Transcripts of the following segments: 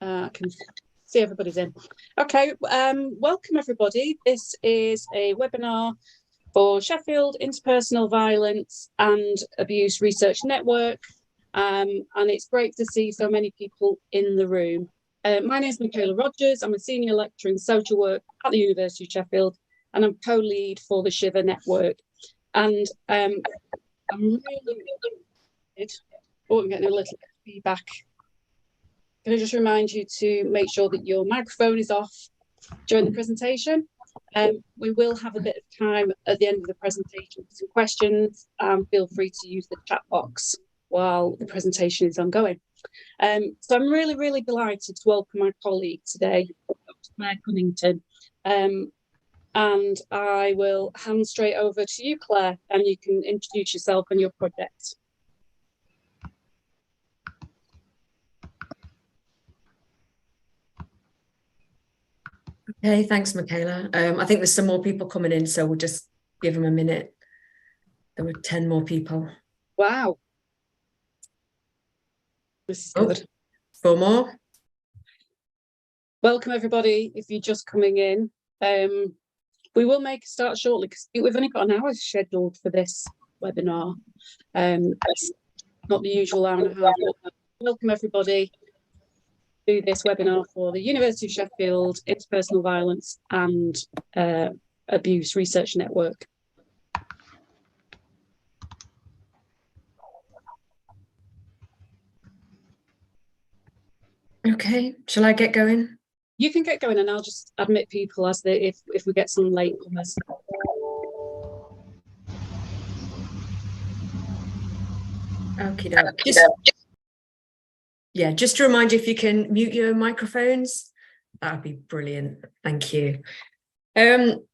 I can see everybody's in. Okay, welcome everybody. This is a webinar for Sheffield Interpersonal Violence and Abuse Research Network, and it's great to see so many people in the room. My name is Michaela Rogers. I'm a senior lecturer in social work at the University of Sheffield, and I'm co-lead for the Shiver Network. And I'm really excited. Oh, I'm getting a little bit of feedback. Can I just remind you to make sure that your microphone is off during the presentation? We will have a bit of time at the end of the presentation for some questions. Feel free to use the chat box while the presentation is ongoing. So I'm really delighted to welcome my colleague today, Dr. Claire Cunnington. And I will hand straight over to you, Claire, and you can introduce yourself and your project. Okay, thanks, Michaela. I think there's some more people coming in, so we'll just give them a minute. There were 10 more people. Wow. This is good. 4 more. Welcome, everybody. If you're just coming in, we will make a start shortly because we've only got an hour scheduled for this webinar. It's not the usual hour and a half. Welcome, everybody, to this webinar for the University of Sheffield Interpersonal Violence and Abuse Research Network. Okay, shall I get going? You can get going, and I'll just admit people as they if we get some late comers. Okay, just to remind you, if you can mute your microphones, that'd be brilliant. Thank you. Thank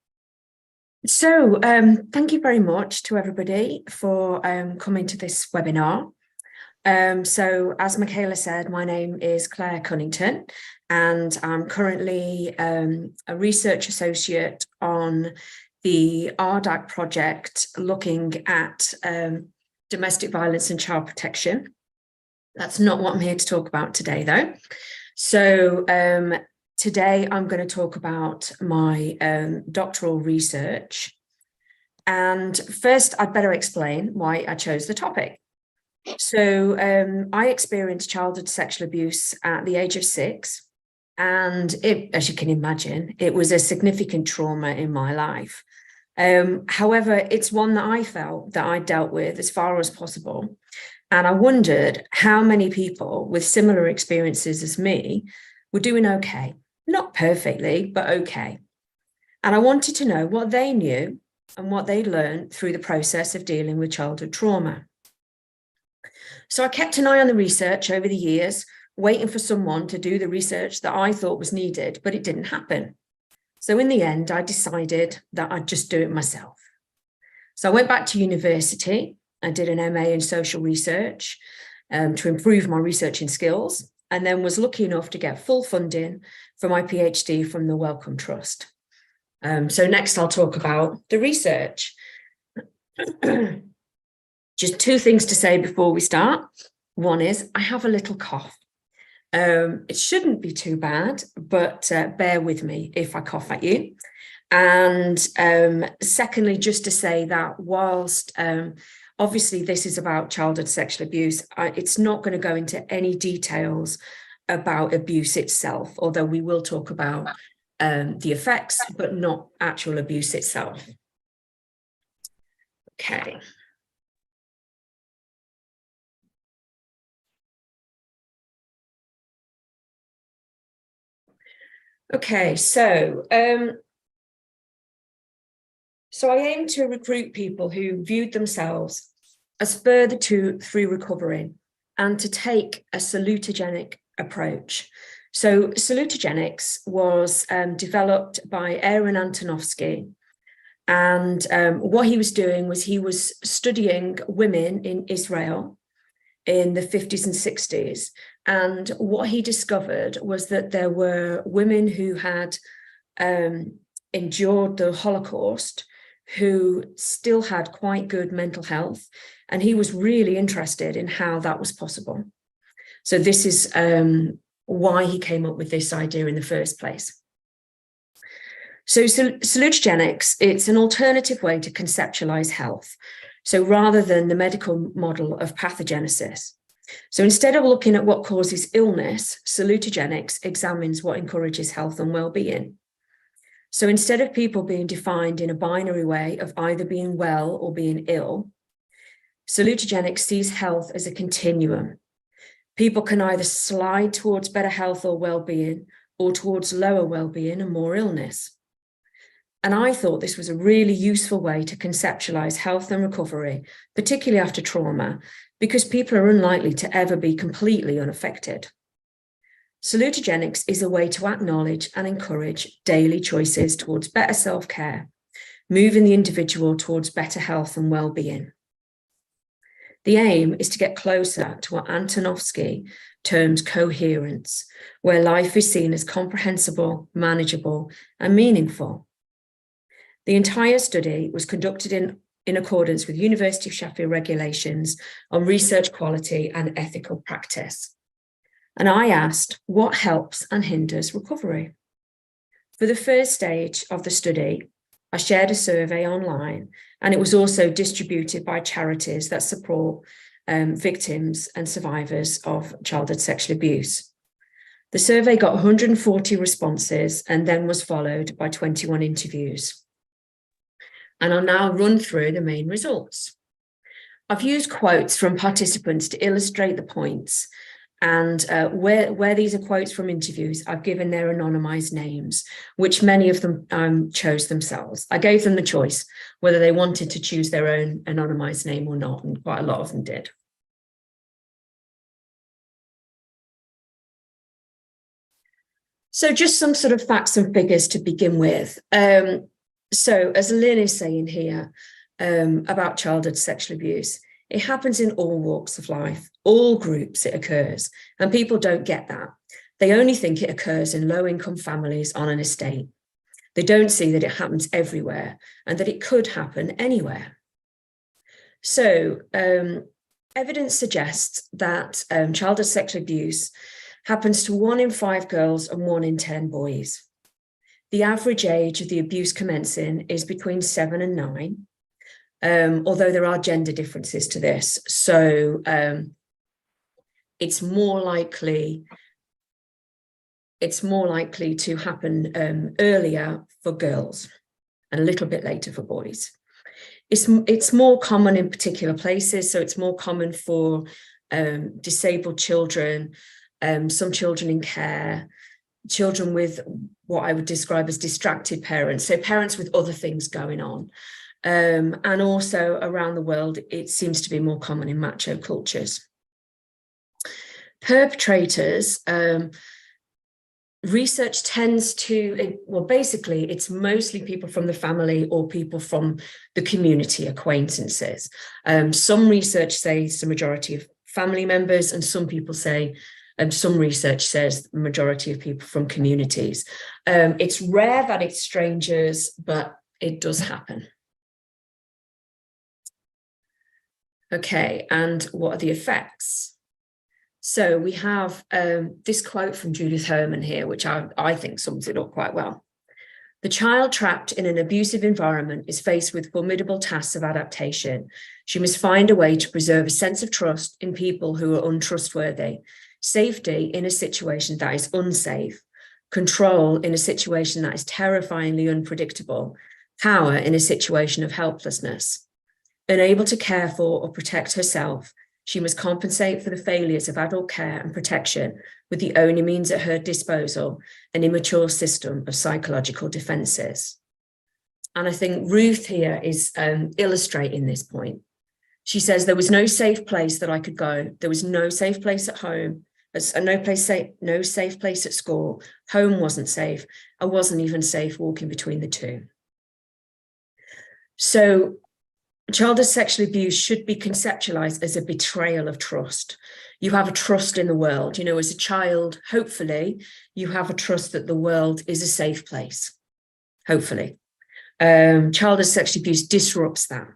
you very much to everybody for coming to this webinar. So as Michaela said, my name is Claire Cunnington, and I'm currently a research associate on the RDAC project looking at domestic violence and child protection. That's not what I'm here to talk about today, though. So today I'm going to talk about my doctoral research. And first, I'd better explain why I chose the topic. So I experienced childhood sexual abuse at the age of 6. And as you can imagine, it was a significant trauma in my life. However, it's one that I felt that I dealt with as far as possible. And I wondered how many people with similar experiences as me were doing okay. Not perfectly, but okay. And I wanted to know what they knew and what they learned through the process of dealing with childhood trauma. So I kept an eye on the research over the years, waiting for someone to do the research that I thought was needed, but it didn't happen. So in the end, I decided that I'd just do it myself. So I went back to university. I did an MA in social research to improve my researching skills, and then was lucky enough to get full funding for my PhD from the Wellcome Trust. So next I'll talk about the research. Just 2 things to say before we start. One is I have a little cough. It shouldn't be too bad, but bear with me if I cough at you. And secondly, just to say that whilst obviously this is about childhood sexual abuse, it's not going to go into any details about abuse itself, although we will talk about the effects, but not actual abuse itself. Okay. Okay, so I aim to recruit people who viewed themselves as further through recovering and to take a salutogenic approach. So salutogenics was developed by Aaron Antonovsky, and what he was doing was he was studying women in Israel in the 50s and 60s. And what he discovered was that there were women who had endured the Holocaust who still had quite good mental health. And he was really interested in how that was possible. So this is why he came up with this idea in the first place. So salutogenics, it's an alternative way to conceptualize health. So rather than the medical model of pathogenesis. So instead of looking at what causes illness, salutogenics examines what encourages health and well-being. So instead of people being defined in a binary way of either being well or being ill, salutogenics sees health as a continuum. People can either slide towards better health or well-being or towards lower well-being and more illness. And I thought this was a really useful way to conceptualize health and recovery, particularly after trauma, because people are unlikely to ever be completely unaffected. Salutogenics is a way to acknowledge and encourage daily choices towards better self-care, moving the individual towards better health and well-being. The aim is to get closer to what Antonovsky terms coherence, where life is seen as comprehensible, manageable, and meaningful. The entire study was conducted in accordance with University of Sheffield regulations on research quality and ethical practice. And I asked, what helps and hinders recovery? For the first stage of the study, I shared a survey online, and it was also distributed by charities that support victims and survivors of childhood sexual abuse. The survey got 140 responses and then was followed by 21 interviews. And I'll now run through the main results. I've used quotes from participants to illustrate the points, and where these are quotes from interviews, I've given their anonymized names, which many of them chose themselves. I gave them the choice whether they wanted to choose their own anonymized name or not, and quite a lot of them did. So just some sort of facts and figures to begin with. So as Lynn is saying here about childhood sexual abuse, it happens in all walks of life, all groups it occurs, and people don't get that. They only think it occurs in low-income families on an estate. They don't see that it happens everywhere and that it could happen anywhere. So evidence suggests that childhood sexual abuse happens to 1 in 5 girls and 1 in 10 boys. The average age of the abuse commencing is between 7 and 9, although there are gender differences to this. So it's more likely to happen earlier for girls and a little bit later for boys. It's more common in particular places. So it's more common for disabled children, some children in care, children with what I would describe as distracted parents, so parents with other things going on. And also around the world, it seems to be more common in macho cultures. Perpetrators, research tends to, well, basically, it's mostly people from the family or people from the community, acquaintances. Some research says the majority of family members, and some people say, some research says the majority of people from communities. It's rare that it's strangers, but it does happen. Okay, and what are the effects? So we have this quote from Judith Herman here, which I think sums it up quite well. The child trapped in an abusive environment is faced with formidable tasks of adaptation. She must find a way to preserve a sense of trust in people who are untrustworthy, safety in a situation that is unsafe, control in a situation that is terrifyingly unpredictable, power in a situation of helplessness. Unable to care for or protect herself, she must compensate for the failures of adult care and protection with the only means at her disposal, an immature system of psychological defences. And I think Ruth here is illustrating this point. She says, there was no safe place that I could go. There was no safe place at home, no safe place at school. Home wasn't safe. I wasn't even safe walking between the two. So childhood sexual abuse should be conceptualized as a betrayal of trust. You have a trust in the world. You know, as a child, hopefully, you have a trust that the world is a safe place. Hopefully. Childhood sexual abuse disrupts that.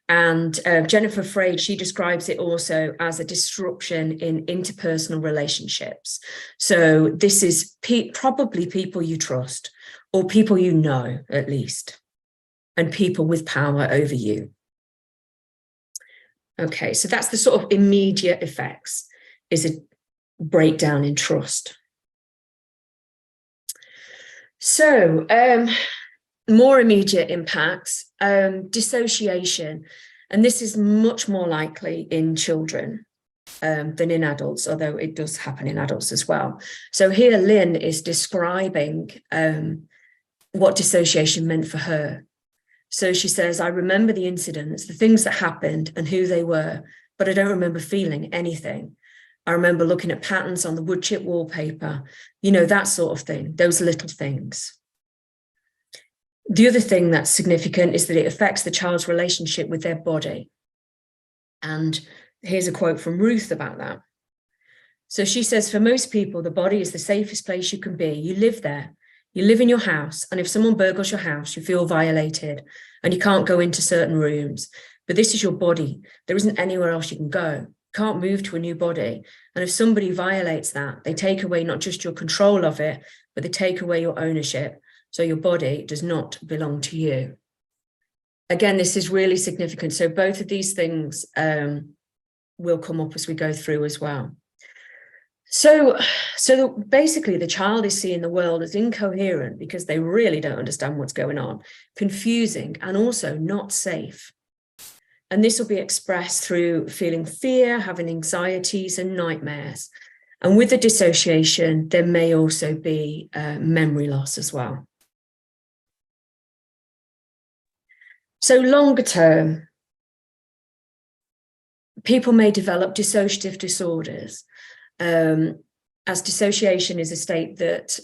And Jennifer Freyd, she describes it also as a disruption in interpersonal relationships. So this is probably people you trust, or people you know at least, and people with power over you. Okay, so that's the sort of immediate effects, is a breakdown in trust. So more immediate impacts, dissociation, and this is much more likely in children than in adults, although it does happen in adults as well. So here Lynn is describing what dissociation meant for her. So she says, I remember the incidents, the things that happened and who they were, but I don't remember feeling anything. I remember looking at patterns on the wood chip wallpaper, you know, that sort of thing, those little things. The other thing that's significant is that it affects the child's relationship with their body. And here's a quote from Ruth about that. So she says, for most people, the body is the safest place you can be. You live there. You live in your house, and if someone burgles your house, you feel violated and you can't go into certain rooms. But this is your body. There isn't anywhere else you can go. You can't move to a new body. And if somebody violates that, they take away not just your control of it, but they take away your ownership. So your body does not belong to you. Again, this is really significant. So both of these things will come up as we go through as well. So basically the child is seeing the world as incoherent because they really don't understand what's going on, confusing, and also not safe. And this will be expressed through feeling fear, having anxieties and nightmares. And with the dissociation, there may also be memory loss as well. So longer term, people may develop dissociative disorders. As dissociation is a state that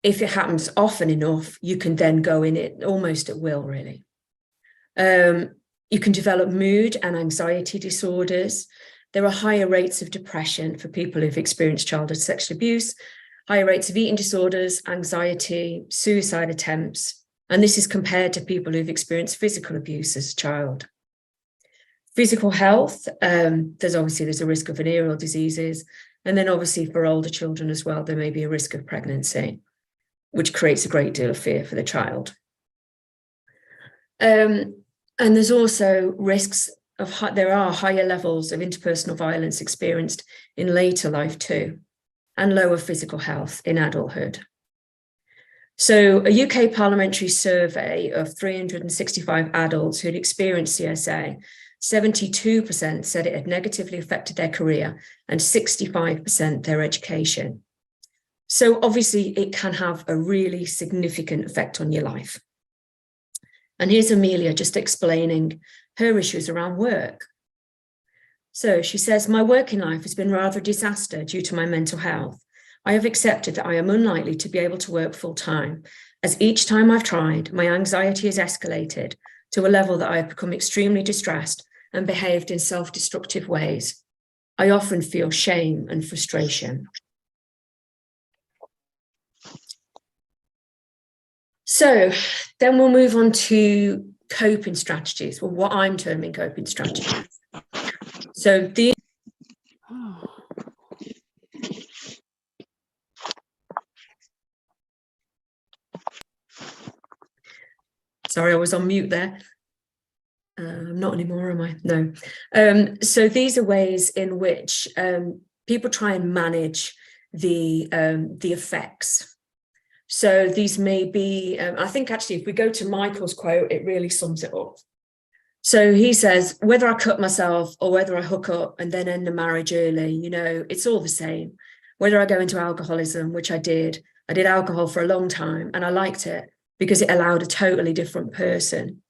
if it happens often enough, you can then go in it almost at will, really. You can develop mood and anxiety disorders. There are higher rates of depression for people who've experienced childhood sexual abuse, higher rates of eating disorders, anxiety, suicide attempts, and this is compared to people who've experienced physical abuse as a child. Physical health, there's a risk of venereal diseases. And then obviously for older children as well, there may be a risk of pregnancy, which creates a great deal of fear for the child. And there's also risks of, there are higher levels of interpersonal violence experienced in later life too, and lower physical health in adulthood. So a UK parliamentary survey of 365 adults who'd experienced CSA, 72% said it had negatively affected their career and 65% their education. So obviously it can have a really significant effect on your life. And here's Amelia just explaining her issues around work. So she says, my working life has been rather a disaster due to my mental health. I have accepted that I am unlikely to be able to work full time, as each time I've tried, my anxiety has escalated to a level that I have become extremely distressed and behaved in self-destructive ways. I often feel shame and frustration. So then we'll move on to coping strategies, or what I'm terming coping strategies. So these sorry, I was on mute there. Not anymore, am I? No. So these are ways in which people try and manage the effects. So these may be, I think actually if we go to Michael's quote, it really sums it up. So he says, whether I cut myself or whether I hook up and then end the marriage early, you know, it's all the same. Whether I go into alcoholism, which I did alcohol for a long time and I liked it because it allowed a totally different person.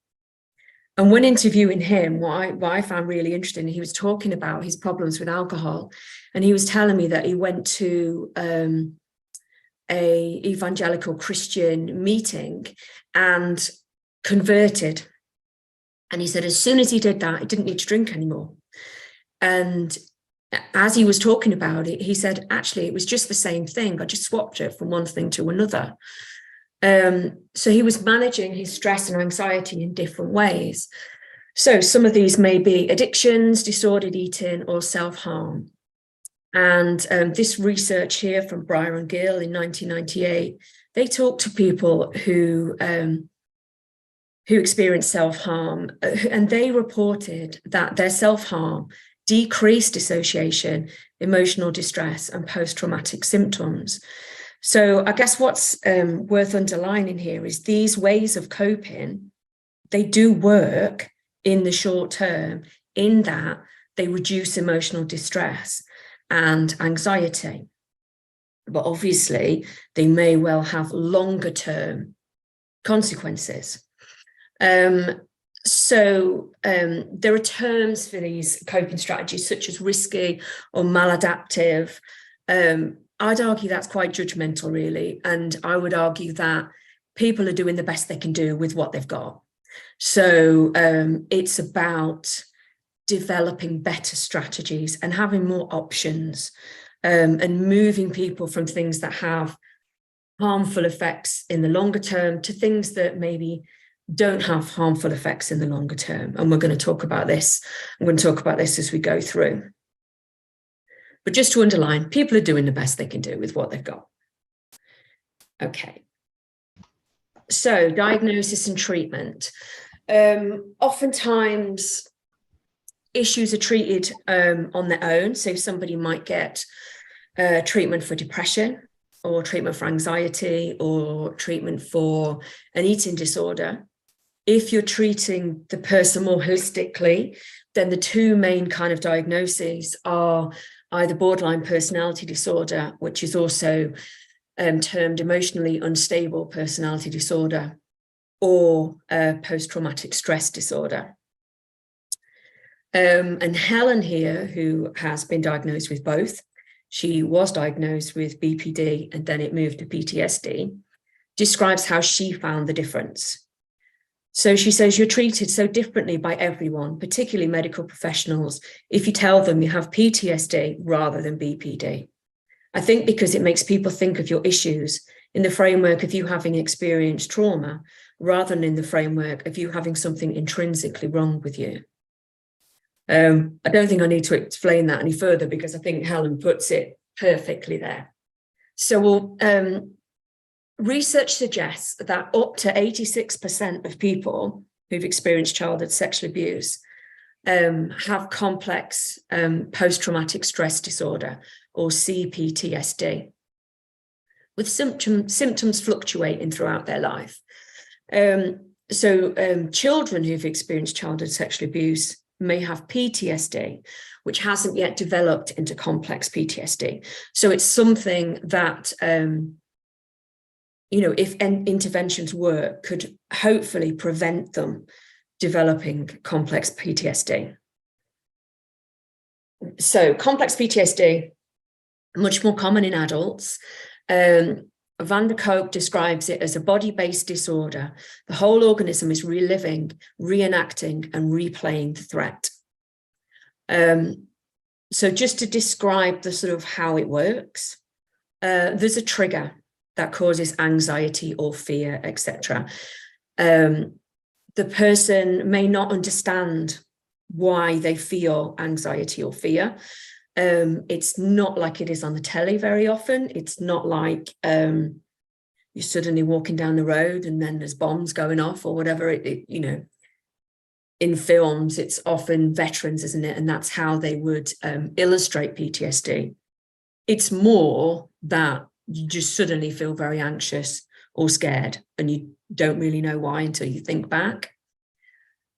And when interviewing him, what I found really interesting, he was talking about his problems with alcohol. And he was telling me that he went to a evangelical Christian meeting and converted. And he said, as soon as he did that, he didn't need to drink anymore. And as he was talking about it, he said, actually, it was just the same thing. I just swapped it from one thing to another. So he was managing his stress and anxiety in different ways. So some of these may be addictions, disordered eating, or self-harm. And this research here from Breyer and Gill in 1998, they talked to people who experienced self-harm, and they reported that their self-harm decreased dissociation, emotional distress, and post-traumatic symptoms. So I guess what's worth underlining here is these ways of coping, they do work in the short term, in that they reduce emotional distress and anxiety. But obviously, they may well have longer term consequences. So there are terms for these coping strategies, such as risky or maladaptive. I'd argue that's quite judgmental, really. And I would argue that people are doing the best they can do with what they've got. So it's about developing better strategies and having more options, and moving people from things that have harmful effects in the longer term to things that maybe don't have harmful effects in the longer term. And we're going to talk about this. I'm going to talk about this as we go through. But just to underline, people are doing the best they can do with what they've got. Okay. So diagnosis and treatment. Oftentimes, issues are treated on their own. So somebody might get treatment for depression, or treatment for anxiety, or treatment for an eating disorder. If you're treating the person more holistically, then the two main kind of diagnoses are either borderline personality disorder, which is also termed emotionally unstable personality disorder, or post-traumatic stress disorder. And Helen here, who has been diagnosed with both, she was diagnosed with BPD and then it moved to PTSD, describes how she found the difference. So she says, you're treated so differently by everyone, particularly medical professionals, if you tell them you have PTSD rather than BPD. I think because it makes people think of your issues in the framework of you having experienced trauma, rather than in the framework of you having something intrinsically wrong with you. I don't think I need to explain that any further, because I think Helen puts it perfectly there. So research suggests that up to 86% of people who've experienced childhood sexual abuse have complex post-traumatic stress disorder, or CPTSD, with symptoms fluctuating throughout their life. So children who've experienced childhood sexual abuse may have PTSD, which hasn't yet developed into complex PTSD. So it's something that, if interventions work, could hopefully prevent them developing complex PTSD. So complex PTSD, much more common in adults. Van der Kolk describes it as a body-based disorder. The whole organism is reliving, reenacting, and replaying the threat. So just to describe the sort of how it works, there's a trigger that causes anxiety or fear, etc. The person may not understand why they feel anxiety or fear. It's not like it is on the telly very often. It's not like you're suddenly walking down the road and then there's bombs going off or whatever. In films, it's often veterans, isn't it? And that's how they would illustrate PTSD. It's more that you just suddenly feel very anxious or scared and you don't really know why until you think back.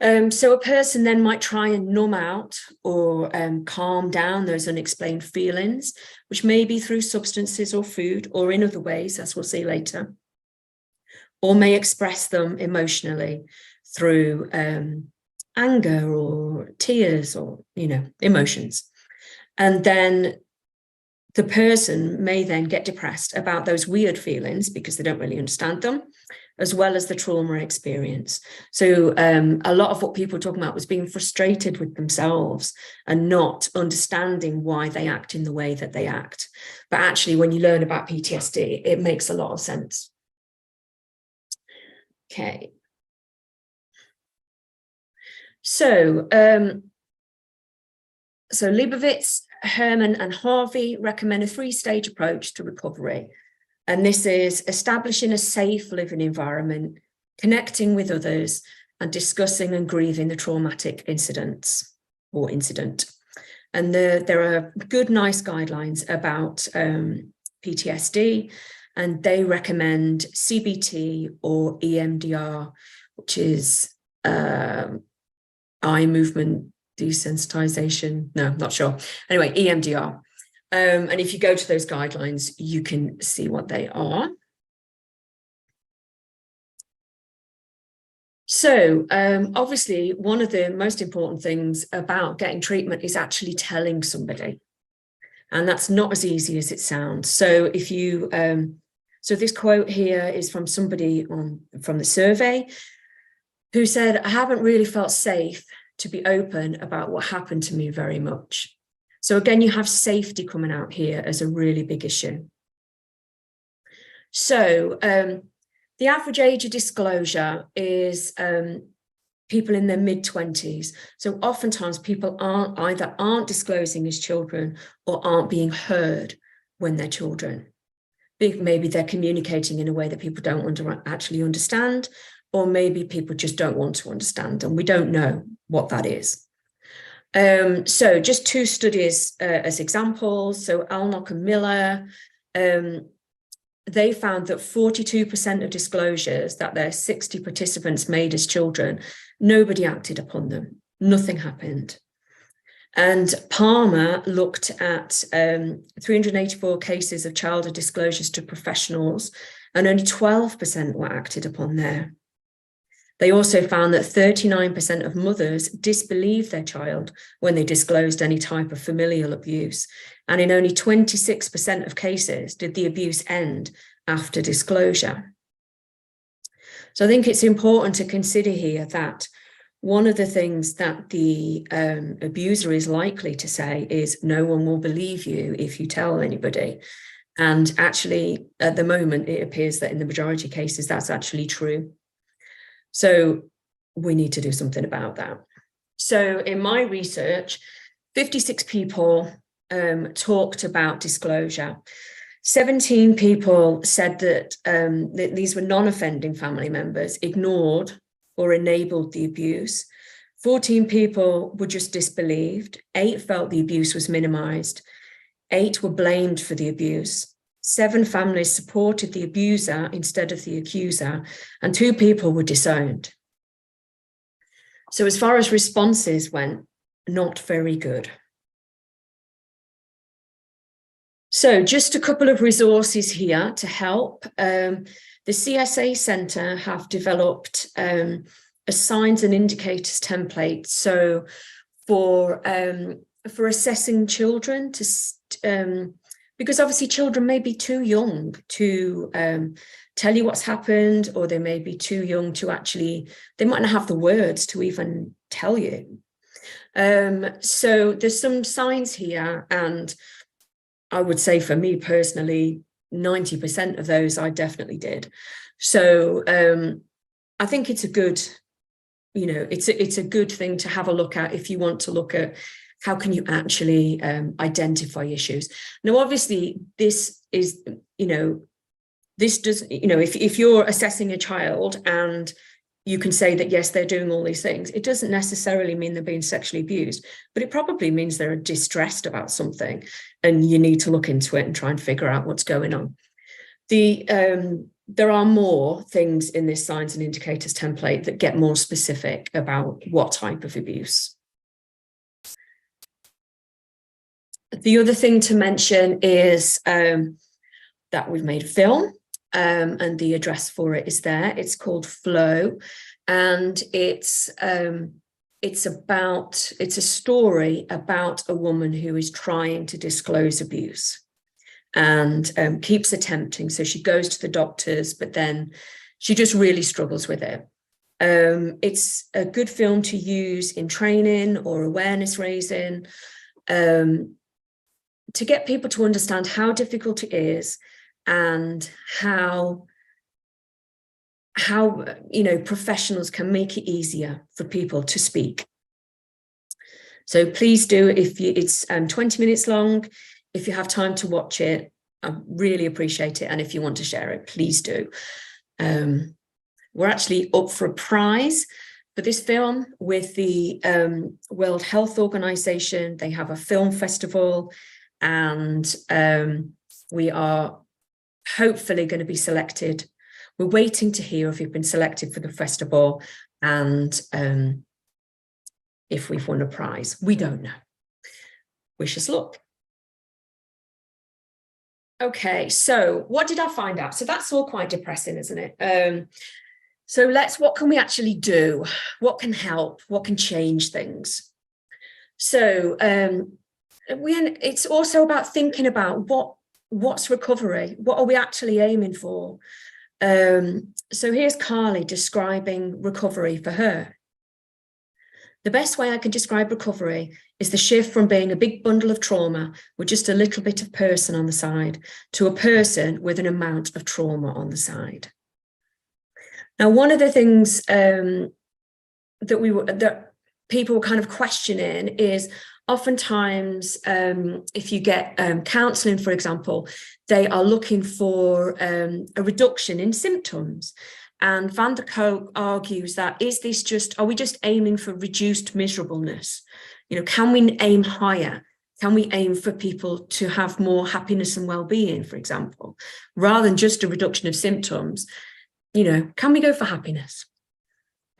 So a person then might try and numb out or calm down those unexplained feelings, which may be through substances or food or in other ways, as we'll see later, or may express them emotionally through anger or tears or, emotions. And then the person may then get depressed about those weird feelings because they don't really understand them, as well as the trauma experience. So a lot of what people were talking about was being frustrated with themselves and not understanding why they act in the way that they act. But actually, when you learn about PTSD, it makes a lot of sense. Okay. So, so Leibovitz, Herman and Harvey recommend a 3-stage approach to recovery. And this is establishing a safe living environment, connecting with others, and discussing and grieving the traumatic incident. And there are good, nice guidelines about PTSD, and they recommend CBT or EMDR, which is eye movement desensitization. No, not sure. Anyway, EMDR. And if you go to those guidelines, you can see what they are. So obviously, one of the most important things about getting treatment is actually telling somebody. And that's not as easy as it sounds. So if you, so this quote here is from somebody from the survey who said, "I haven't really felt safe to be open about what happened to me very much." So again, you have safety coming out here as a really big issue. So the average age of disclosure is people in their mid-20s. So oftentimes people aren't disclosing as children or aren't being heard when they're children. Maybe they're communicating in a way that people don't actually understand, or maybe people just don't want to understand, and we don't know what that is. So just 2 studies as examples. So Alnock and Miller, they found that 42% of disclosures that their 60 participants made as children, nobody acted upon them. Nothing happened. And Palmer looked at 384 cases of childhood disclosures to professionals, and only 12% were acted upon there. They also found that 39% of mothers disbelieved their child when they disclosed any type of familial abuse. And in only 26% of cases did the abuse end after disclosure. So I think it's important to consider here that one of the things that the abuser is likely to say is, "No one will believe you if you tell anybody." And actually, at the moment, it appears that in the majority of cases, that's actually true. So we need to do something about that. So in my research, 56 people talked about disclosure. 17 people said that these were non-offending family members, ignored or enabled the abuse. 14 people were just disbelieved. 8 felt the abuse was minimized. 8 were blamed for the abuse. 7 families supported the abuser instead of the accuser, and 2 people were disowned. So as far as responses went, not very good. So just a couple of resources here to help. The CSA Centre have developed a signs and indicators template. So for assessing children, because obviously children may be too young to tell you what's happened, or they may be too young to actually, they might not have the words to even tell you. So there's some signs here, and I would say for me personally, 90% of those I definitely did. So I think it's a good, it's a good thing to have a look at if you want to look at how can you actually identify issues. Now, obviously, this is, this does, if you're assessing a child and you can say that, yes, they're doing all these things, it doesn't necessarily mean they're being sexually abused, but it probably means they're distressed about something, and you need to look into it and try and figure out what's going on. There are more things in this signs and indicators template that get more specific about what type of abuse. The other thing to mention is that we've made a film, and the address for it is there. It's called Flow, and it's a story about a woman who is trying to disclose abuse and keeps attempting. So she goes to the doctors, but then she just really struggles with it. It's a good film to use in training or awareness raising, to get people to understand how difficult it is and how professionals can make it easier for people to speak So please do, it's 20 minutes long. If you have time to watch it, I really appreciate it. And if you want to share it, please do. We're actually up for a prize for this film with the World Health Organization. They have a film festival, and we are hopefully going to be selected. We're waiting to hear if you've been selected for the festival and if we've won a prize. We don't know. Wish us luck. Okay, so what did I find out? So that's all quite depressing, isn't it? So what can we actually do? What can help? What can change things? So it's also about thinking about what's recovery? What are we actually aiming for? So here's Carly describing recovery for her. The best way I can describe recovery is the shift from being a big bundle of trauma with just a little bit of person on the side to a person with an amount of trauma on the side. Now, one of the things that people were kind of questioning is oftentimes if you get counselling, for example, they are looking for a reduction in symptoms. And Van der Kolk argues that, are we just aiming for reduced miserableness? You know, can we aim higher? Can we aim for people to have more happiness and well-being, for example, rather than just a reduction of symptoms? You know, can we go for happiness?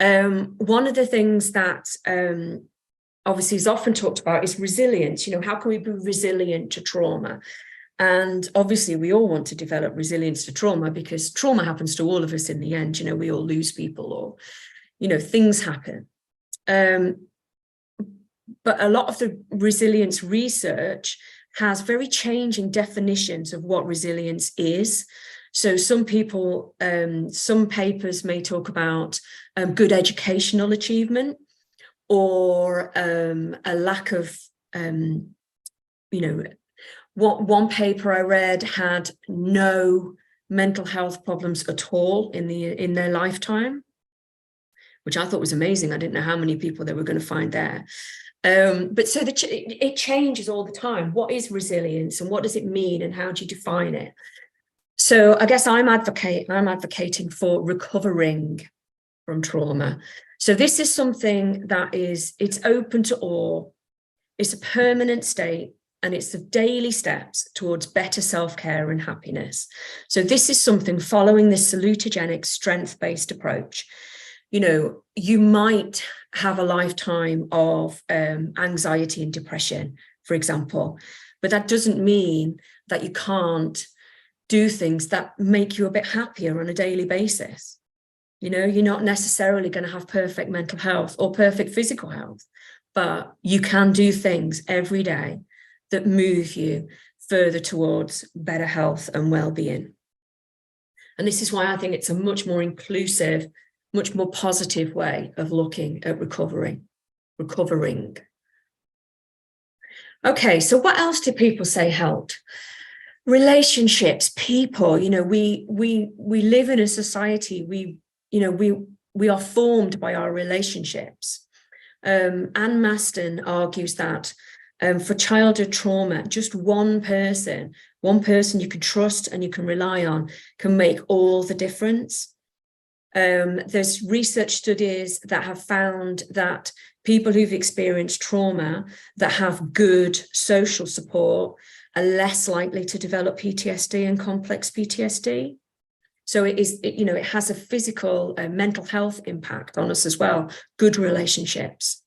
One of the things that obviously is often talked about is resilience. You know, how can we be resilient to trauma? And obviously we all want to develop resilience to trauma because trauma happens to all of us in the end. You know, we all lose people or, you know, things happen. But a lot of the resilience research has very changing definitions of what resilience is. So some people, some papers may talk about good educational achievement or a lack of, you know, one paper I read had no mental health problems at all in their lifetime, which I thought was amazing. I didn't know how many people they were going to find there. But so it changes all the time. What is resilience and what does it mean and how do you define it? So I guess I'm advocating for recovering from trauma. So this is something that it's open to all. It's a permanent state. And it's the daily steps towards better self-care and happiness. So this is something following this salutogenic strength-based approach. You know, you might have a lifetime of anxiety and depression, for example, but that doesn't mean that you can't do things that make you a bit happier on a daily basis. You know, you're not necessarily going to have perfect mental health or perfect physical health, but you can do things every day that move you further towards better health and well-being. And this is why I think it's a much more inclusive, much more positive way of looking at recovering. Okay, so what else do people say helped? Relationships, people, you know, we live in a society, we are formed by our relationships. Anne Maston argues that for childhood trauma, just one person you can trust and you can rely on can make all the difference. There's research studies that have found that people who've experienced trauma that have good social support are less likely to develop PTSD and complex PTSD. So it has a physical mental health impact on us as well. Good relationships.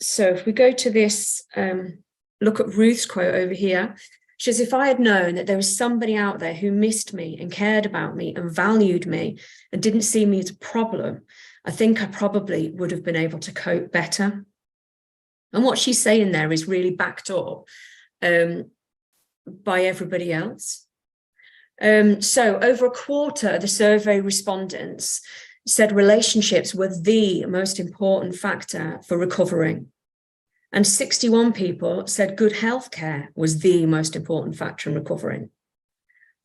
So if we go to this, look at Ruth's quote over here. She says, if I had known that there was somebody out there who missed me and cared about me and valued me and didn't see me as a problem, I think I probably would have been able to cope better. And what she's saying there is really backed up by everybody else. So over a quarter of the survey respondents said relationships were the most important factor for recovering. And 61 people said good healthcare was the most important factor in recovering.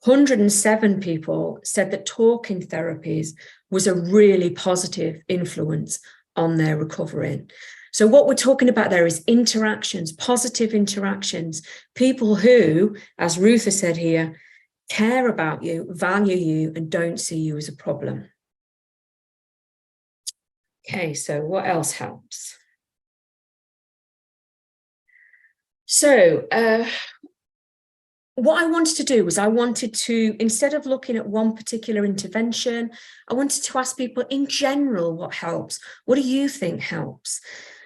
107 people said that talking therapies was a really positive influence on their recovery. So what we're talking about there is interactions, positive interactions, people who, as Ruth has said here, care about you, value you, and don't see you as a problem. Okay, so what else helps? So what I wanted to do was I wanted to, instead of looking at one particular intervention, I wanted to ask people in general what helps. What do you think helps?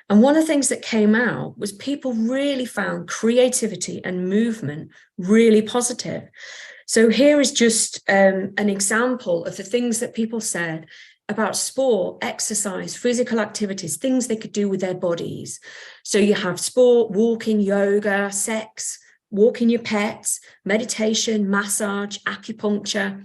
And one of the things that came out was people really found creativity and movement really positive. So here is just an example of the things that people said about sport, exercise, physical activities, things they could do with their bodies. So you have sport, walking, yoga, sex, walking your pets, meditation, massage, acupuncture.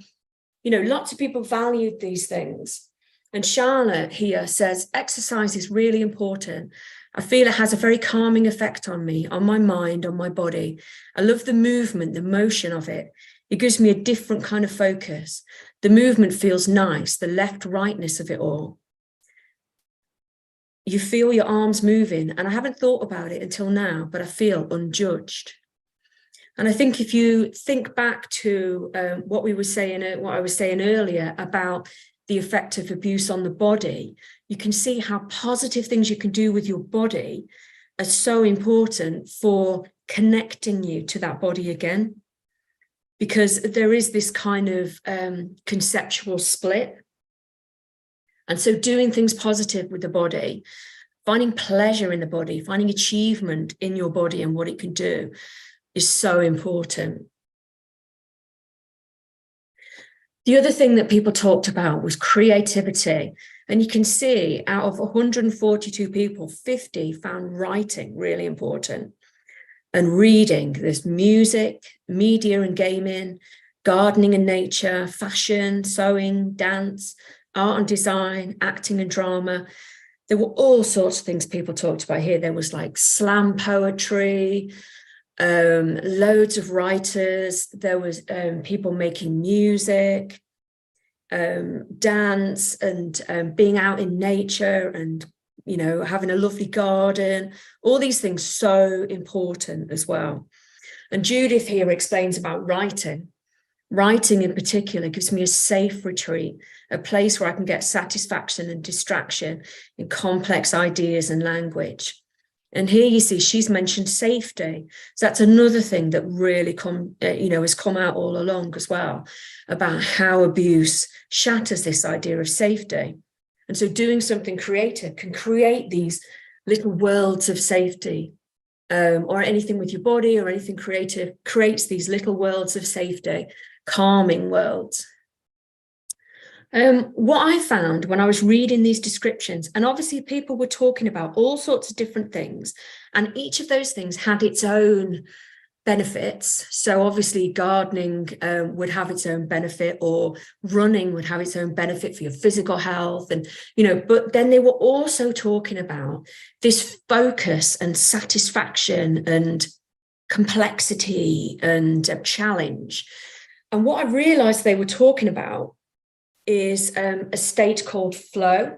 You know, lots of people valued these things. And Charlotte here says, exercise is really important. I feel it has a very calming effect on me, on my mind, on my body. I love the movement, the motion of it. It gives me a different kind of focus. The movement feels nice, the left-rightness of it all. You feel your arms moving, and I haven't thought about it until now, but I feel unjudged. And I think if you think back to what I was saying earlier about the effect of abuse on the body, you can see how positive things you can do with your body are so important for connecting you to that body again. Because there is this kind of conceptual split. And so doing things positive with the body, finding pleasure in the body, finding achievement in your body and what it can do is so important. The other thing that people talked about was creativity. And you can see out of 142 people, 50 found writing really important. And reading, there's music, media and gaming, gardening and nature, fashion, sewing, dance, art and design, acting and drama. There were all sorts of things people talked about here. There was like slam poetry, loads of writers. There was people making music, dance and being out in nature and, you know, having a lovely garden, all these things so important as well. And Judith here explains about writing. Writing in particular gives me a safe retreat, a place where I can get satisfaction and distraction in complex ideas and language. And here you see she's mentioned safety. So that's another thing that really has come out all along as well, about how abuse shatters this idea of safety. And so doing something creative can create these little worlds of safety, or anything with your body or anything creative creates these little worlds of safety, calming worlds. What I found when I was reading these descriptions, and obviously people were talking about all sorts of different things, and each of those things had its own benefits. So obviously gardening would have its own benefit, or running would have its own benefit for your physical health. And, you know, but then they were also talking about this focus and satisfaction and complexity and challenge. And what I realized they were talking about is a state called flow.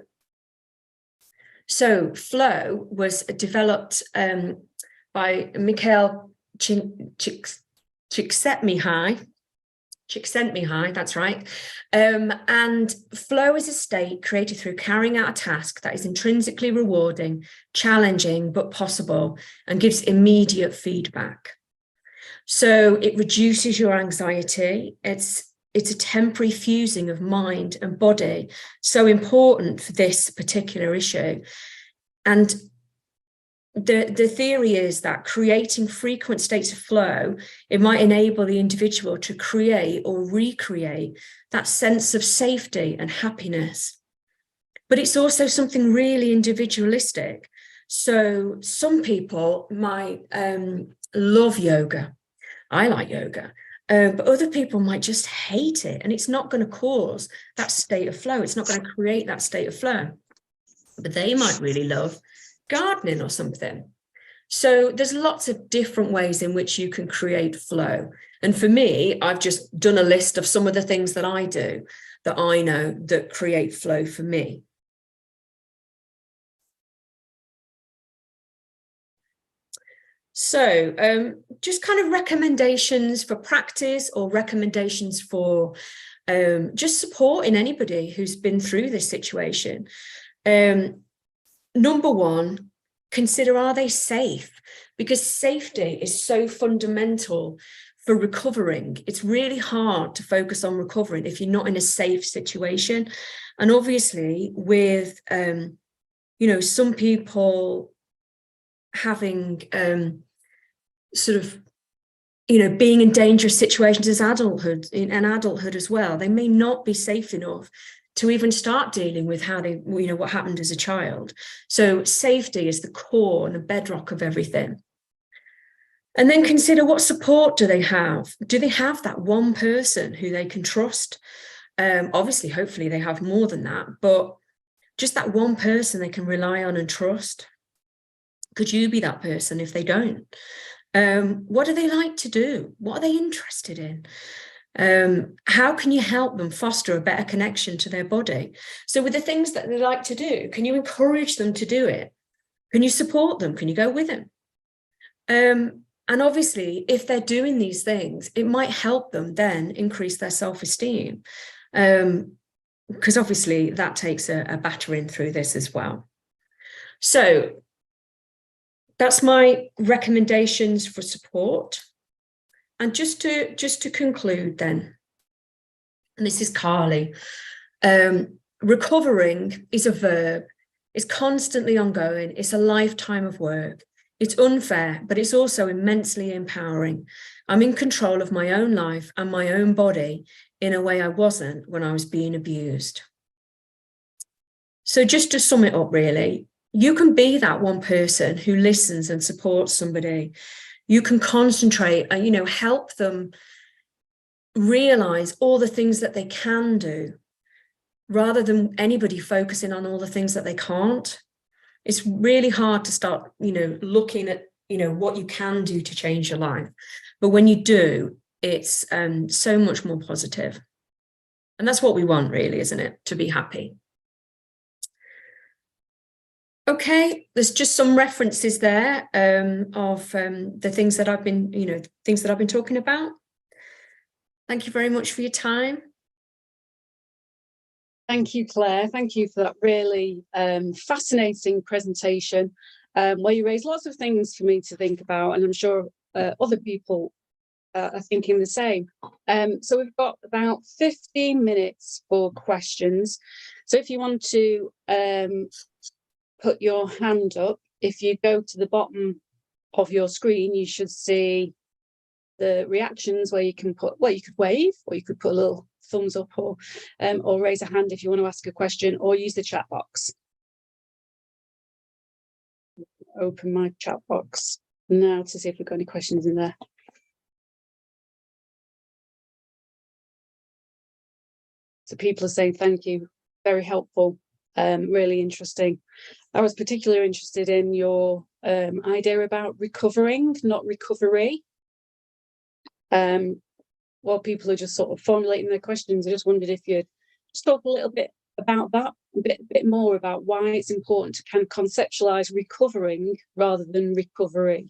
So flow was developed by Mikhail Csikszentmihalyi, that's right. And flow is a state created through carrying out a task that is intrinsically rewarding, challenging, but possible, and gives immediate feedback. So it reduces your anxiety. It's a temporary fusing of mind and body, so important for this particular issue. And the theory is that creating frequent states of flow, it might enable the individual to create or recreate that sense of safety and happiness. But it's also something really individualistic. So some people might love yoga. I like yoga. But other people might just hate it, and it's not going to cause that state of flow. It's not going to create that state of flow. But they might really love gardening or something. So there's lots of different ways in which you can create flow. And for me, I've just done a list of some of the things that I do that I know that create flow for me. So just kind of recommendations for practice or recommendations for just supporting anybody who's been through this situation. Number one, consider, are they safe? Because safety is so fundamental for recovering. It's really hard to focus on recovering if you're not in a safe situation. And obviously with, some people having sort of, being in dangerous situations as adulthood as well, they may not be safe enough to even start dealing with how they, what happened as a child. So safety is the core and the bedrock of everything. And then consider, what support do they have? Do they have that one person who they can trust? Obviously, hopefully they have more than that, but just that one person they can rely on and trust. Could you be that person if they don't? What do they like to do? What are they interested in? How can you help them foster a better connection to their body? So with the things that they like to do, can you encourage them to do it? Can you support them? Can you go with them? And obviously, if they're doing these things, it might help them then increase their self-esteem, because obviously that takes a battering through this as well. So that's my recommendations for support. And just to conclude then, and this is Carly, recovering is a verb. It's constantly ongoing. It's a lifetime of work. It's unfair, but it's also immensely empowering. I'm in control of my own life and my own body in a way I wasn't when I was being abused. So just to sum it up, really, you can be that one person who listens and supports somebody. You can concentrate and, help them realize all the things that they can do, rather than anybody focusing on all the things that they can't. It's really hard to start, looking at, what you can do to change your life. But when you do, it's so much more positive. And that's what we want, really, isn't it? To be happy. Okay, there's just some references there of the things that I've been, talking about. Thank you very much for your time. Thank you, Claire. Thank you for that really fascinating presentation, where you raised lots of things for me to think about, and I'm sure other people are thinking the same. So we've got about 15 minutes for questions. So if you want to put your hand up, if you go to the bottom of your screen, you should see the reactions where you can put, you could wave, or you could put a little thumbs up, or raise a hand if you want to ask a question, or use the chat box. Open my chat box now to see if we've got any questions in there. So people are saying thank you, very helpful, really interesting. I was particularly interested in your idea about recovering, not recovery. While people are just sort of formulating their questions, I just wondered if you'd just talk a little bit about that, a bit more about why it's important to kind of conceptualize recovering rather than recovery.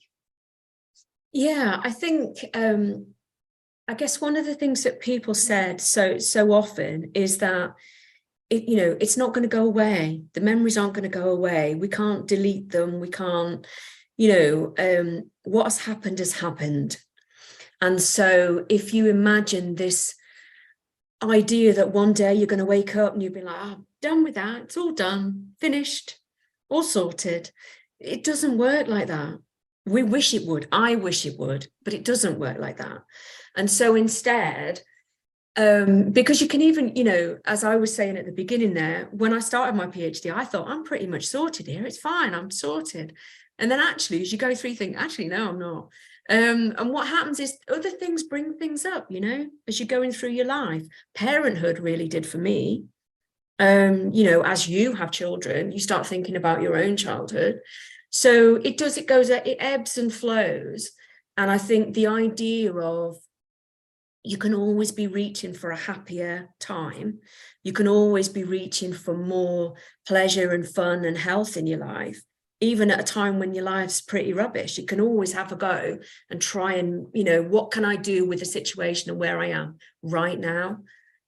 Yeah, I think I guess one of the things that people said so often is that it's not going to go away. The memories aren't going to go away. We can't delete them. We can't, what has happened. And so if you imagine this idea that one day you're going to wake up and you'll be like, I'm done with that. It's all done, finished, all sorted. It doesn't work like that. We wish it would. I wish it would, but it doesn't work like that. And so instead, because you can even, as I was saying at the beginning there, when I started my PhD, I thought I'm pretty much sorted here. It's fine. I'm sorted. And then actually, as you go through, you think, actually, no, I'm not. And what happens is other things bring things up, as you're going through your life. Parenthood really did for me. As you have children, you start thinking about your own childhood. So it ebbs and flows. And I think the idea of you can always be reaching for a happier time. You can always be reaching for more pleasure and fun and health in your life. even at a time when your life's pretty rubbish, you can always have a go and try and, you know, what can I do with the situation and where I am right now?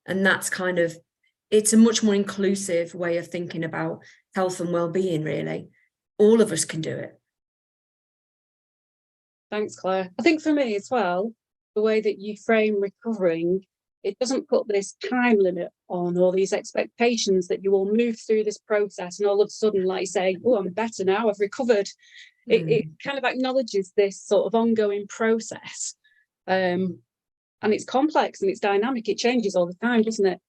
And that's kind of, it's a much more inclusive way of thinking about health and well-being, really. All of us can do it. Thanks, Claire. I think for me as well, the way that you frame recovering, it doesn't put this time limit on or these expectations that you will move through this process and all of a sudden, like you say, oh, I'm better now, I've recovered. It kind of acknowledges this sort of ongoing process. And it's complex and it's dynamic. It changes all the time, doesn't it?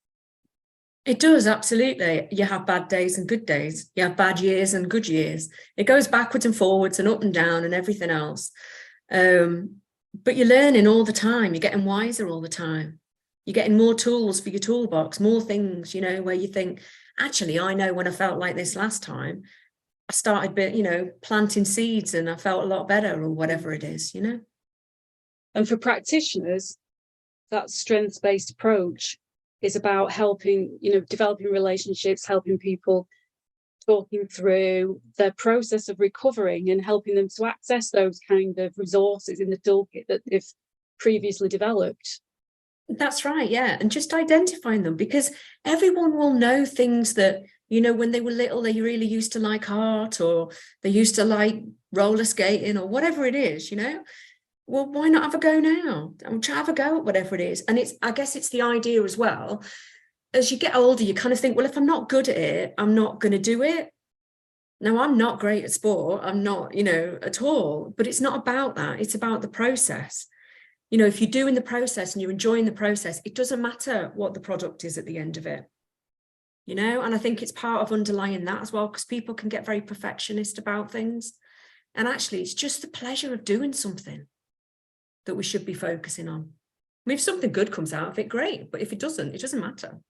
It does, absolutely. You have bad days and good days. You have bad years and good years. It goes backwards and forwards and up and down and everything else. But you're learning all the time. You're getting wiser all the time. You're getting more tools for your toolbox, more things, you know, where you think, actually, I know when I felt like this last time, I started, you know, planting seeds and I felt a lot better or whatever it is, you know. And for practitioners, that strengths-based approach is about helping, you know, developing relationships, helping people, talking through their process of recovering and helping them to access those kind of resources in the toolkit that they've previously developed. That's right, yeah. And just identifying them, because everyone will know things that, you know, when they were little, they really used to like art or they used to like roller skating or whatever it is, you know. Well, why not have a go now? Try have a go at whatever it is. And it's, I guess it's the idea as well. As you get older, you kind of think, well, if I'm not good at it, I'm not going to do it. Now, I'm not great at sport. I'm not, you know, at all. But it's not about that. It's about the process. You know, if you're doing the process and you're enjoying the process, it doesn't matter what the product is at the end of it. You know, and I think it's part of underlying that as well, because people can get very perfectionist about things. And actually, it's just the pleasure of doing something that we should be focusing on. I mean, if something good comes out of it, great. But if it doesn't matter.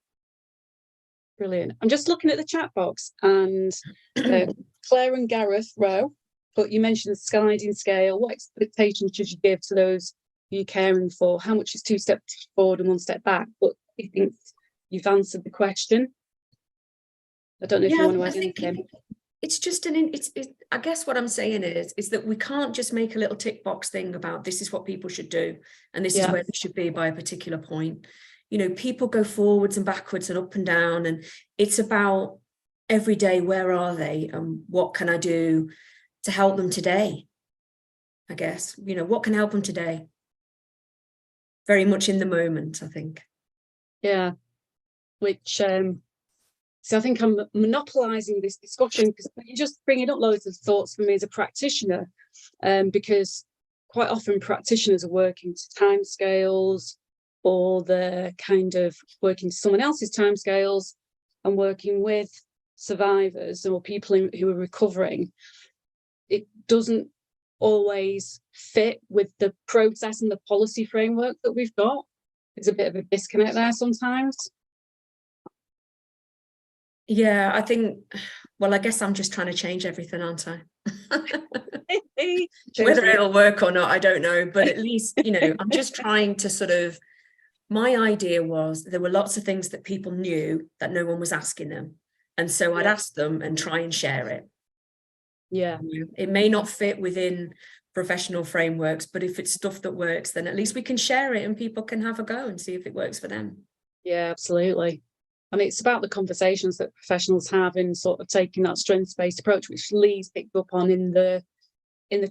Brilliant. I'm just looking at the chat box and Claire and Gareth Rowe, but you mentioned the sliding scale. What expectations should you give to those you're caring for? How much is 2 steps forward and 1 step back? But I think you've answered the question. I don't know if you want to add anything. It's just I guess what I'm saying is that we can't just make a little tick box thing about this is what people should do and this is where they should be by a particular point. You know, people go forwards and backwards and up and down, and it's about every day, where are they and what can I do to help them today? I guess, you know, what can help them today? Very much in the moment, I think. Yeah, which so I think I'm monopolizing this discussion because you're just bringing up loads of thoughts for me as a practitioner, because quite often practitioners are working to timescales, or they're kind of working to someone else's timescales and working with survivors or people who are recovering. It doesn't always fit with the process and the policy framework that we've got. There's a bit of a disconnect there sometimes. Yeah, I think, well, I guess I'm just trying to change everything, aren't I? Whether it'll work or not, I don't know. But at least, you know, I'm just trying to sort of, my idea was there were lots of things that people knew that no one was asking them. And so I'd ask them and try and share it. Yeah. It may not fit within professional frameworks, but if it's stuff that works, then at least we can share it and people can have a go and see if it works for them. Yeah, absolutely. And it's about the conversations that professionals have in sort of taking that strengths-based approach, which Lee's picked up on in the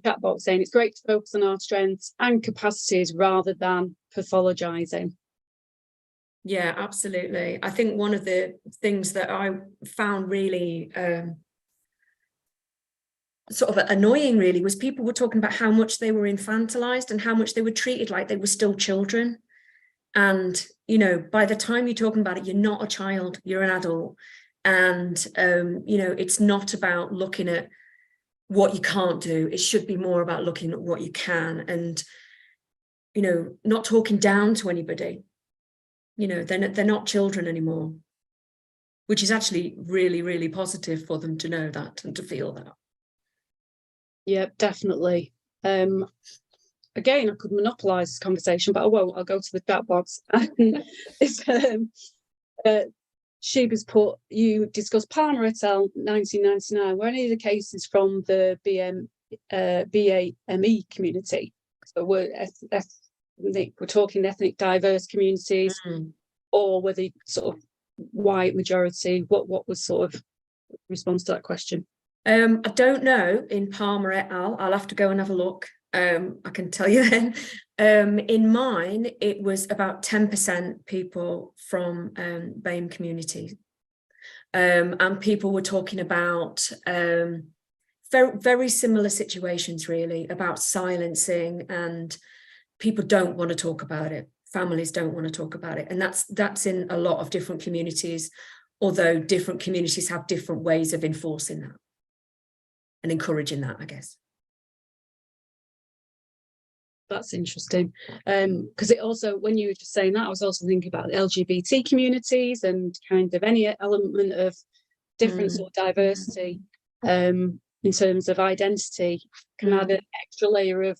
chat box, saying it's great to focus on our strengths and capacities rather than pathologizing. Yeah, absolutely. I think one of the things that I found really sort of annoying really was people were talking about how much they were infantilized and how much they were treated like they were still children. And, you know, by the time you're talking about it, you're not a child, you're an adult. And, you know, it's not about looking at what you can't do. It should be more about looking at what you can and, you know, not talking down to anybody. You know, they're not children anymore, which is actually really, really positive for them to know that and to feel that. Yeah, definitely. Again, I could monopolise this conversation, but I won't. I'll go to the chat box. Shuba's put, you discussed Palmer et al. 1999. Were any of the cases from the BAME community? So we're talking ethnic diverse communities, or were they sort of white majority? What was sort of response to that question? I don't know in Palmer et al. I'll have to go and have a look. I can tell you then. In mine, it was about 10% people from BAME community. And people were talking about very, very similar situations, really, about silencing, and people don't want to talk about it. Families don't want to talk about it. And that's in a lot of different communities, although different communities have different ways of enforcing that and encouraging that, I guess. That's interesting, because it also, when you were just saying that, I was also thinking about the LGBT communities and kind of any element of different sort of diversity in terms of identity can add an extra layer of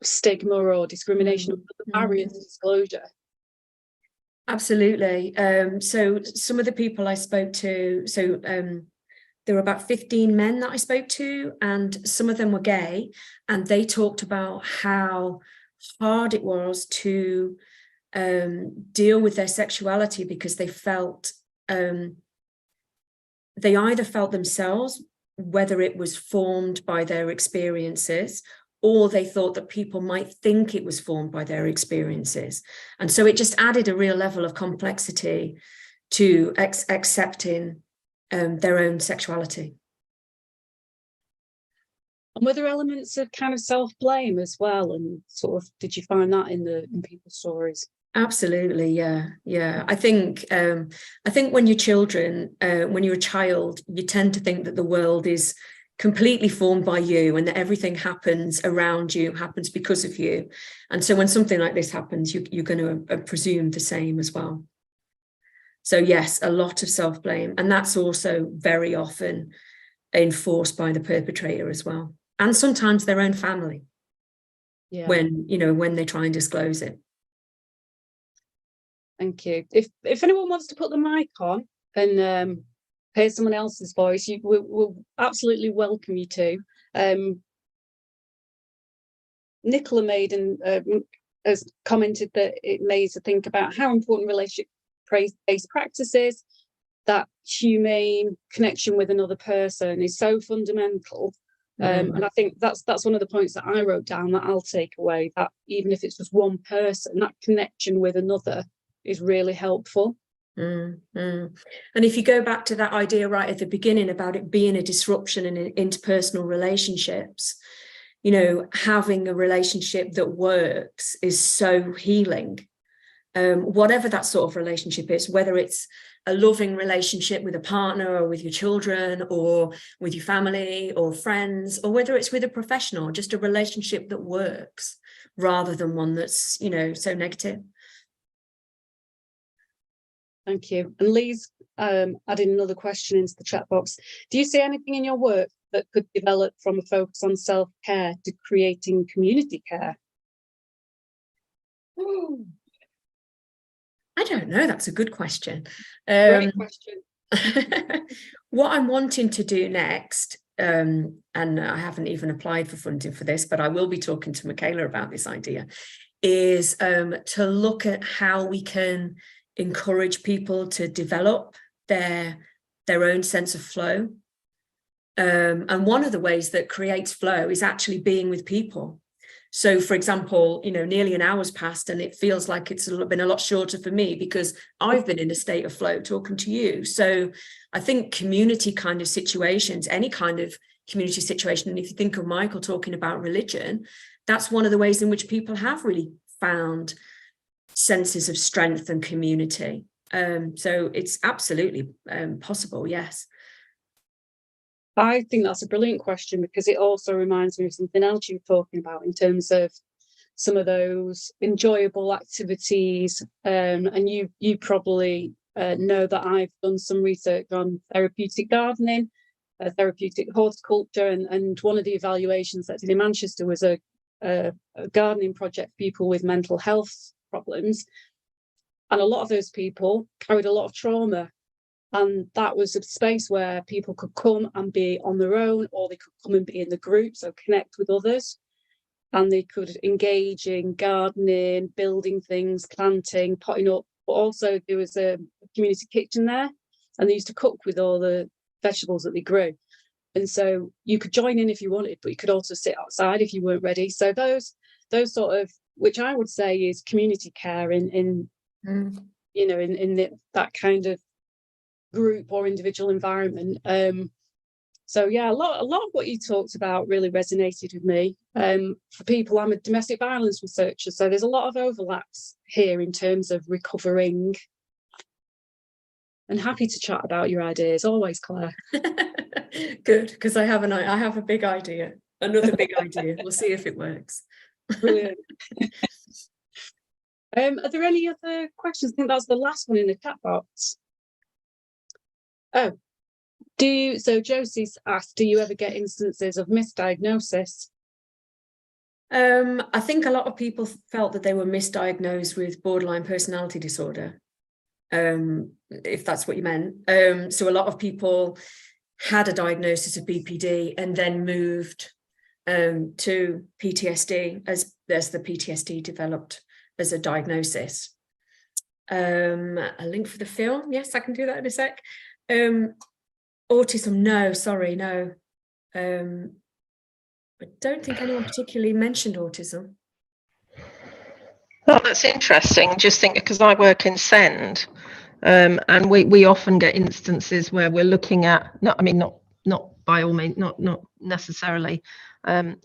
stigma or discrimination, or the barriers to disclosure. Absolutely. So some of the people I spoke to, there were about 15 men that I spoke to, and some of them were gay, and they talked about how hard it was to deal with their sexuality, because they felt, they either felt themselves, whether it was formed by their experiences, or they thought that people might think it was formed by their experiences. And so it just added a real level of complexity to accepting their own sexuality. And were there elements of kind of self-blame as well? And sort of, did you find that in people's stories? Absolutely, yeah. I think when you're children, when you're a child, you tend to think that the world is completely formed by you, and that everything happens around you happens because of you. And so when something like this happens, you're going to presume the same as well. So yes, a lot of self-blame, and that's also very often enforced by the perpetrator as well, and sometimes their own family. Yeah. When they try and disclose it. Thank you. If anyone wants to put the mic on and hear someone else's voice, we'll absolutely welcome you to. Nicola made has commented that it made her think about how important relationship-based practices, that humane connection with another person, is so fundamental. And I think that's one of the points that I wrote down that I'll take away, that even if it's just one person, that connection with another is really helpful. And if you go back to that idea right at the beginning about it being a disruption in interpersonal relationships, having a relationship that works is so healing. Whatever that sort of relationship is, whether it's a loving relationship with a partner or with your children or with your family or friends, or whether it's with a professional, just a relationship that works rather than one that's, so negative. Thank you. And Lee's adding another question into the chat box. Do you see anything in your work that could develop from a focus on self-care to creating community care? I don't know. That's a good question. Great question. What I'm wanting to do next, and I haven't even applied for funding for this, but I will be talking to Michaela about this idea, is to look at how we can encourage people to develop their own sense of flow. And one of the ways that creates flow is actually being with people. So, for example, nearly an hour's passed and it feels like it's been a lot shorter for me because I've been in a state of flow talking to you. So I think community kind of situations, any kind of community situation, and if you think of Michael talking about religion, that's one of the ways in which people have really found senses of strength and community. So it's absolutely possible, yes. I think that's a brilliant question, because it also reminds me of something else you were talking about in terms of some of those enjoyable activities. And you probably know that I've done some research on therapeutic gardening, therapeutic horticulture, and one of the evaluations that I did in Manchester was a gardening project for people with mental health problems. And a lot of those people carried a lot of trauma. And that was a space where people could come and be on their own, or they could come and be in the group, so connect with others. And they could engage in gardening, building things, planting, potting up. But also there was a community kitchen there, and they used to cook with all the vegetables that they grew. And so you could join in if you wanted, but you could also sit outside if you weren't ready. So those sort of, which I would say is community care in that kind of group or individual environment. So yeah, a lot of what you talked about really resonated with me. For people, I'm a domestic violence researcher, so there's a lot of overlaps here in terms of recovering. And happy to chat about your ideas, always, Claire. Good, because I have a big idea, another big idea. We'll see if it works. Brilliant. Are there any other questions? I think that's the last one in the chat box. Oh, so Josie's asked, do you ever get instances of misdiagnosis? I think a lot of people felt that they were misdiagnosed with borderline personality disorder, if that's what you meant. So a lot of people had a diagnosis of BPD and then moved to PTSD as the PTSD developed as a diagnosis. A link for the film. Yes, I can do that in a sec. Autism, no, sorry, no. I don't think anyone particularly mentioned autism. Oh, that's interesting. Just think, because I work in SEND, and we often get instances where we're looking at, not by all means, not necessarily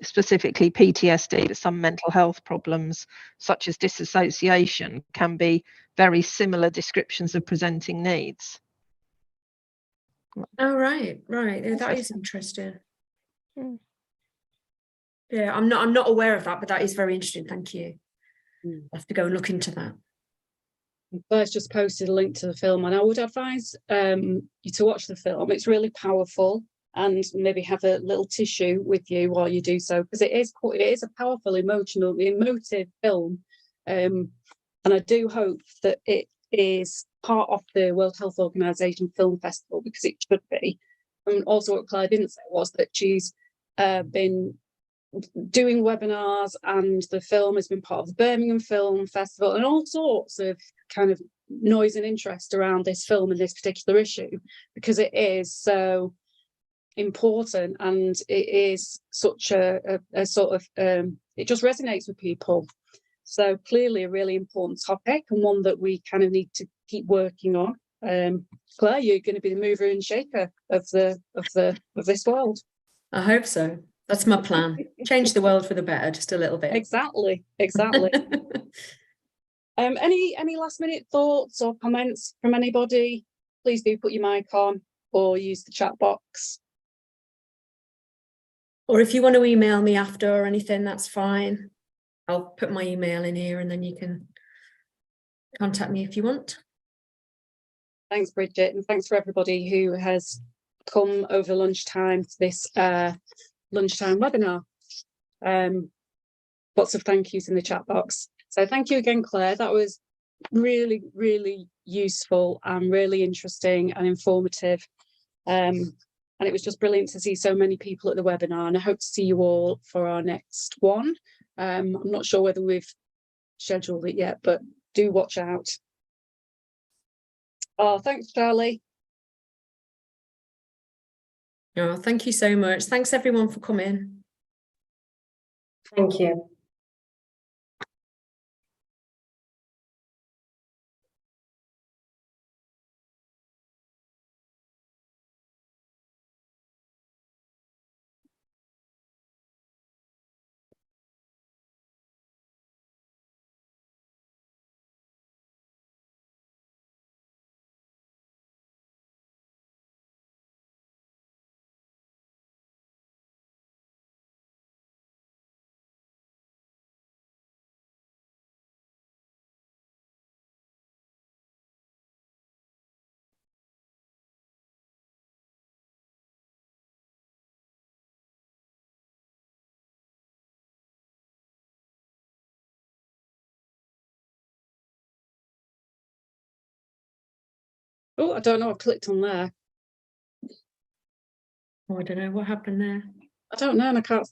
specifically PTSD, but some mental health problems such as disassociation can be very similar descriptions of presenting needs. Oh, right. That is interesting. Yeah, I'm not aware of that, but that is very interesting. Thank you. I'll have to go and look into that. Claire's just posted a link to the film, and I would advise you to watch the film. It's really powerful, and maybe have a little tissue with you while you do so, because it is a powerful, emotive film, and I do hope that it is part of the World Health Organization Film Festival, because it should be. And also what Claire didn't say was that she's been doing webinars, and the film has been part of the Birmingham Film Festival, and all sorts of kind of noise and interest around this film and this particular issue, because it is so important, and it is such a sort of it just resonates with people. So clearly a really important topic, and one that we kind of need to keep working on. Claire, you're going to be the mover and shaker of this world. I hope so. That's my plan. Change the world for the better, just a little bit. Exactly. Any last minute thoughts or comments from anybody? Please do put your mic on or use the chat box. Or if you want to email me after or anything, that's fine. I'll put my email in here, and then you can contact me if you want. Thanks, Bridget, and thanks for everybody who has come over lunchtime to this lunchtime webinar. Lots of thank yous in the chat box. So thank you again, Claire. That was really, really useful and really interesting and informative. And it was just brilliant to see so many people at the webinar, and I hope to see you all for our next one. I'm not sure whether we've scheduled it yet, but do watch out. Oh, thanks, Charlie. Oh, thank you so much. Thanks everyone for coming. Thank you. Oh, I don't know. I clicked on there. Oh, I don't know what happened there. I don't know, and I can't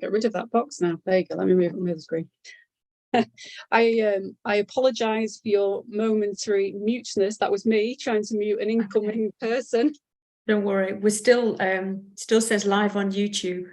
get rid of that box now. There you go. Let me move the screen. I apologise for your momentary muteness. That was me trying to mute an incoming person. Don't worry, we're still says live on YouTube.